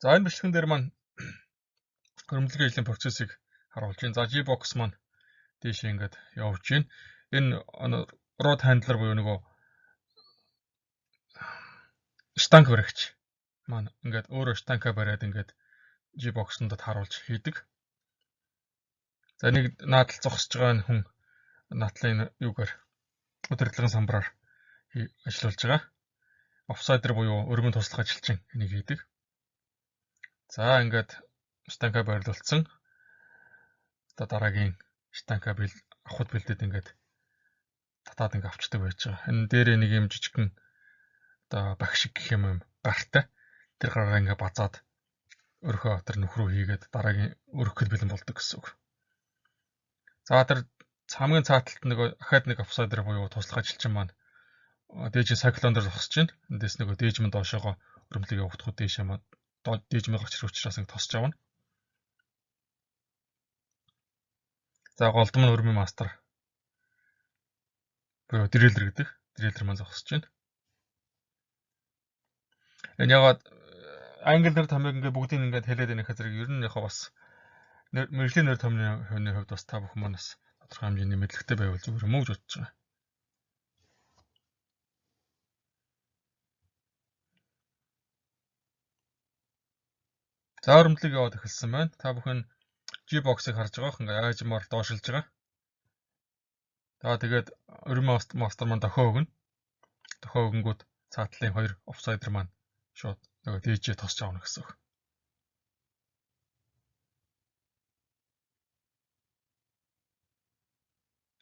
За энэ бичлэгэн дээр маань хөрөмжлөгийн ажлын процессыг харуулж байна. За G-box маань дээш ингээд явж байна. Энэ road handler буюу нөгөө штанг баригч маань ингээд өөрөө штанга бариад ингээд G-box-нд харуулж хийдэг. За нэг наадал зогсож байгаа хүн наадлын юугаар удирдлагын самбараар ажиллаулж байгаа. Офсайдер буюу өргөн туслах ажилчин энийг хийдэг. За ингээд штанга байрлуулсан. Одоо дараагийн штанга авахд бэлдээд ингээд татаад ингээд авчдаг байж байгаа. Энэ дээр нэг юм жижигхэн одоо багшиг гэх юм гартай. Тэр гараа ингээд базаад өрхөө тэр нөхрөө хийгээд дараагийн өргөхөд бэлэн болдог гэсэн үг. За тэр хамгийн цааталт нэг ахаад нэг офсайдер буюу туслах ажилчин маань дээжийн циклон дээр зогсож байна. Эндээс нөгөө дээжмэн доошоогоо өрөмлөгийг явагдахад дээшээ маань дээжмэн гарч ирэх учраас ингэ тосч авна. За голдом нь өрмийн мастер буюу дреллер гэдэг. Дреллер маань зогсож байна. Энэ ягаад англиэр томьёог ингээ бүгдийг ингээд хэлээд байх зэрэг ер нь яхаа бас мэргэжлийн нэр томьёоны хувьд бас та бүхэн маань бас тодорхой хэмжээний мэдлэгтэй байвал зүгээр юм уу гэж бодож байгаа. За өрөмдлөг яваад эхэлсэн байна. Та бүхэн G-box-ыг харж байгаах ингээ аажмаар доошилж байгаа. За тэгээд өрмийн мастер маань дохио өгнө. Дохио өгөнгүүд цаатлын хоёр офсайдер маань шууд нөгөө дээжээ тосч авна гэсэн үг.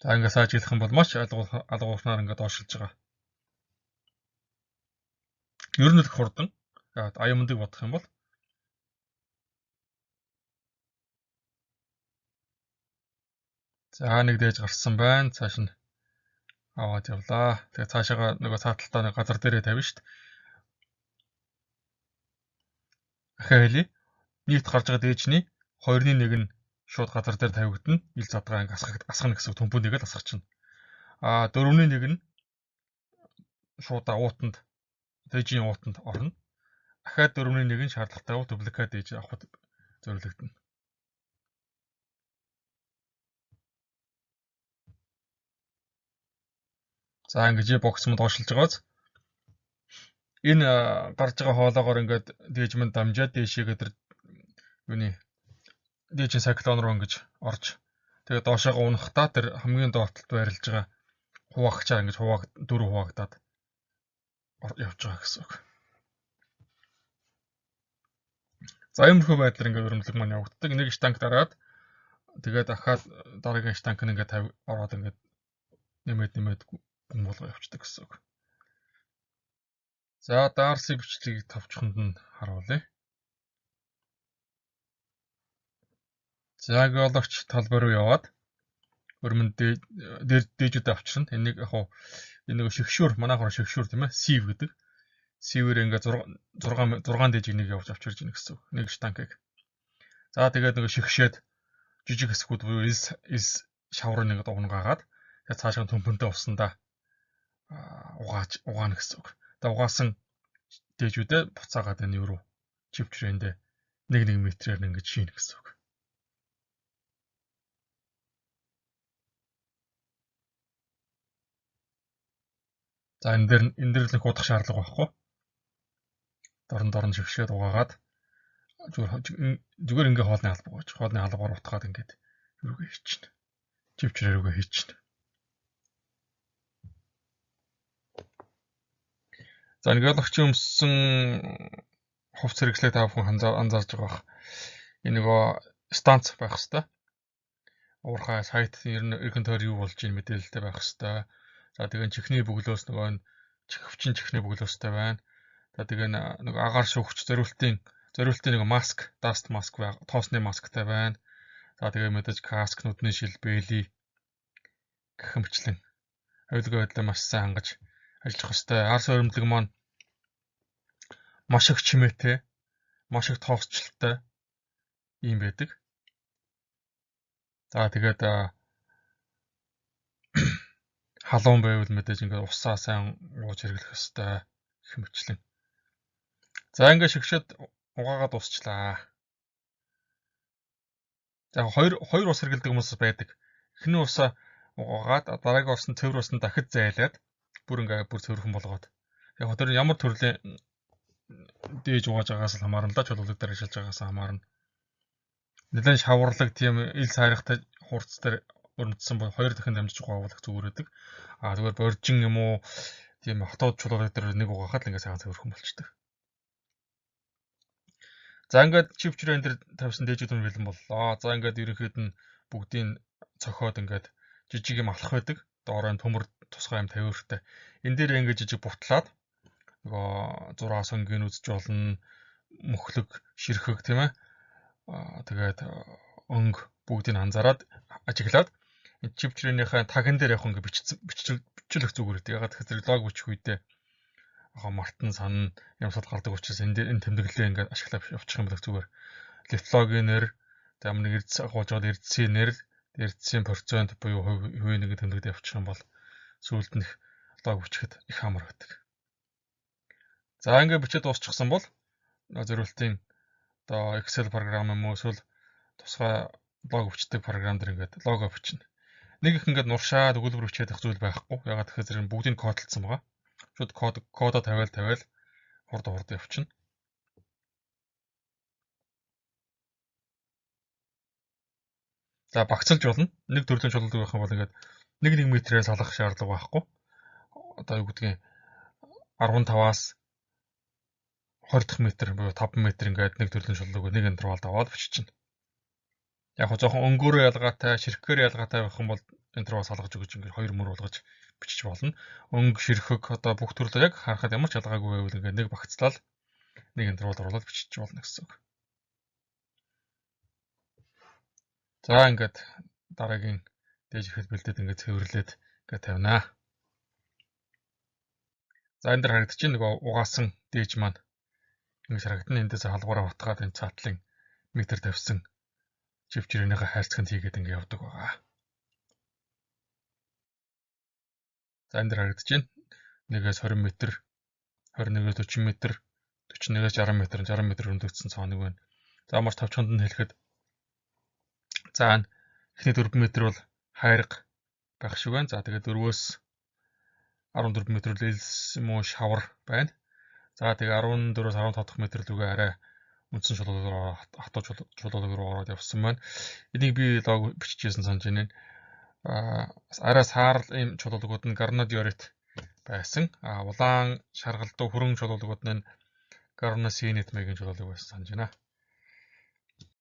За ингээ саажилах юм бол маш алгуурнаар ингээ доошилж байгаа. Ер нь л хурдан. Аюумдыг бодох юм бол за нэг дээж гарсан байна. Цааш нь аваад явлаа. Тэгээ цаашаага нөгөө цааталтаа нэг газар дээрээ тавина шүү дээ. Ахаа хэлий. Нийт гарч байгаа дээжний 2-1 нь шууд газар дээр тавигдана. Ил задгаа ингээ асгана гэсэн төмпөнийг л асгачихна. 4-1 нь шууд уутанд дээжийн уутанд орно. Ахаад 4-1 нь шаардлагатай бол дубликат дээж авахд зориулагдана. За ингэж бокс мод оошилж байгааз энэ гарч байгаа хоолоогоор ингээд дээжмэнд дамжаад дээшээгээ тэр юуны дээжийн циклон руу ингэж орж тэгээ доошоогоо унахтаа тэр хамгийн доотлолд байрлаж байгаа хуваагчаа ингэж дөрөв хуваагдаад явж байгаа гэсэн үг. За иймэрхүү байдлаар ингээд өрөмлөг маань явагддаг. Нэг штанг дараад тэгээд дахиад дараагийн штанг нь ингээд ороод ингээд нэмээд болгоо явчихдаг гэсэн үг. За Дарси бичлэгийг товчхонд нь харуулъя. За геологч талбай руу яваад өрмөнд дээжүүд авчирна. Энийг яг энэ нэг шигшүүр манайхаар шигшүүр тийм ээ. Сив гэдэг. Сивээр ингээд 6 дээжийг нэг явж авчирж ийн гэсэн үг. Нэг штангыг. За тэгээд нэг шигшээд жижиг хэсгүүд буюу ис шаврын нэг унгаагаад тэгээд цаашаа төмпөнтэй уснаа угаана гэсэн үг. Тэгээд угаасан дээжүүдээ буцаагаад энэ юу руу чивчрэндээ 1 метрээр ингэж шийнэ гэсэн үг. За энэ дээр л хуудах шаардлага байхгүй. Дорн шигшээд угаагаад зүгээр ингээ хоолны алба гоож. Хоолны албаар утгаад ингээд юугээ хийчихнэ. Чивчрээрүүгээ хийчихнэ. За нэг геологчийн өмссөн хувц хэрэгслээ та бүхэн анзаарж байгаа бах. Энэ нөгөө станц байх хэвээр. Уурхай сайт ер нь инвентарь юу болж ийн мэдээлэлтэй байх хэвээр. За тэгээ чихний бөглөөс нөгөө чихвчин чихний бөглөөстэй байна. За тэгээ нэг агаар шүүгч зориултын нэг маск, даст маск байх, тоосны масктай байна. За тэгээ мэдээж каск, нүдний шил, бэли гэх мэтлэн аюулгүй байдлаа маш сайн хангаж ажиллах ёстой. Арс өрөмдлөг маань маш их чимээтэй, маш их тоосчлолтой юм байдаг. За тэгээд халуун байвал мэдээж ингээд усаа сайн ууж хэрэглэх ёстой гэх мэтлэн. За ингээд шигшээд угаагаад дуусчлаа. За хоёр ус хэргэлдэг хүмүүс байдаг. Эхний усаа угаагаад дараагийн ус нь цэвэр усанд дахид зайлаад бүр цэвэрхэн болгоод. Яг тэр ямар төрлийн дээж угааж байгаагаас хамаарна л да, чулуулаг дээр ажиллаж байгаагаас хамаарна. Нэлээд шаварлаг тийм ил сайрахтай хурц дээр өрнөдсөн бол 2 дахин дамжиж угаавал зүгээр байдаг. Зүгээр боржин юм уу тийм хотод чулуулаг дээр нэг угаахад л ингээд сайхан цэвэрхэн болчдөг. За ингээд чивчрээ энэ төр тавьсан дээжүүд нь бэлэн боллоо. За ингээд ерөнхийд нь бүгдийг цохоод ингээд жижиг юм алах байдаг. Доороо нь төмөр тусгай юм тавиуртай. Энэ дээр ингээд жижиг бутлаад нөгөө зураа сонгийн үзэж болно, мөхлөг, ширхэг тийм ээ. Тэгээд өнг бүгдийг анзаараад ажиглаад энэ чивчрийнхээ таган дээр яг ингээд бичлэх зүгээр гэдэг. Ягаад гэхээр лог бичих үедээ мартан сан ямсал гардаг учраас энэ тэмдэглэлээ ингээд ашиглаж явуучих юм бол зүгээр лифтлогийн нэр, за өмнө эрдэс агуулж байгаа эрдэсийн нэр, эрдэсийн процент буюу хувийн нэг тэмдэглэлээ явуучих юм бол сүүлд нь лог бичихэд их амар байдаг. За ингээд бичиж дуусчихсан бол зориултын одоо Excel програм юм уу эсвэл тусгай лог бичдэг програм дээр ингээд лого бичнэ. Нэг их ингээд нуршаад өгүүлбэр бичээд их зүйл байхгүй. Ягаад гэхээр бүгдийг кодлцсон байгаа. Шууд кодоо тавиал хурд явчихна. За багцалж болно. Нэг төрлийн чулуулаг байх юм бол ингээд 1 метрээр салгах шаардлага байхгүй. Одоо юу гэдгийг 15-аас 20 дахь метр буюу 5 метр ингээд нэг төрлийн чулууг нэг интервалд аваад биччихнэ. Яг хоо жоохон өнгөөрөө ялгаатай, ширхгээр ялгаатай байх юм бол интервал салгаж өгч ингээд 2 мөр болгож бичиж болно. Өнгө, ширхэг одоо бүх төрлөө яг харахад ямар ч ялгаагүй байвал ингээд нэг багцлал нэг интервал оруулаад бичиж болно гэсэн үг. За ингээд дараагийн дээж ихэд бэлдээд ингээд цэвэрлээд ингээд тавина. За энэ дэр харагдаж байна нөгөө угаасан дээж маань ингэж харагдана. Эндээс халбараа утгаад энэ цаатлын метр тавьсан чивчрийнхээ хайрцагт хийгээд ингээд явдаг байгаа. За энэ дэр харагдаж байна. 1-ээс 20 метр, 21-ээс 40 метр, 41-ээс 60 метр, 60 метр өндөгдсөн цааныг байна. За маш тавчханд нь хэлэхэд за эхний 4 метр бол хайрга байх шиг байна. За тэгээд 4-өөс 14 метр л элс юм уу шавар байна. За тэгээд 14-өөс 15 дахь метр л үгүй арай үндсэн чулуулгаар хатуу чулуулгаар руу ороод явсан байна. Энийг би лог биччихсэн санаж байна. Арай саарл ийм чулуугууд нь гарнодиорит байсан. Улаан шаргалдуу хөрөн чулуугууд нь гарносинет маягийн чулуулаг байсан санаж байна.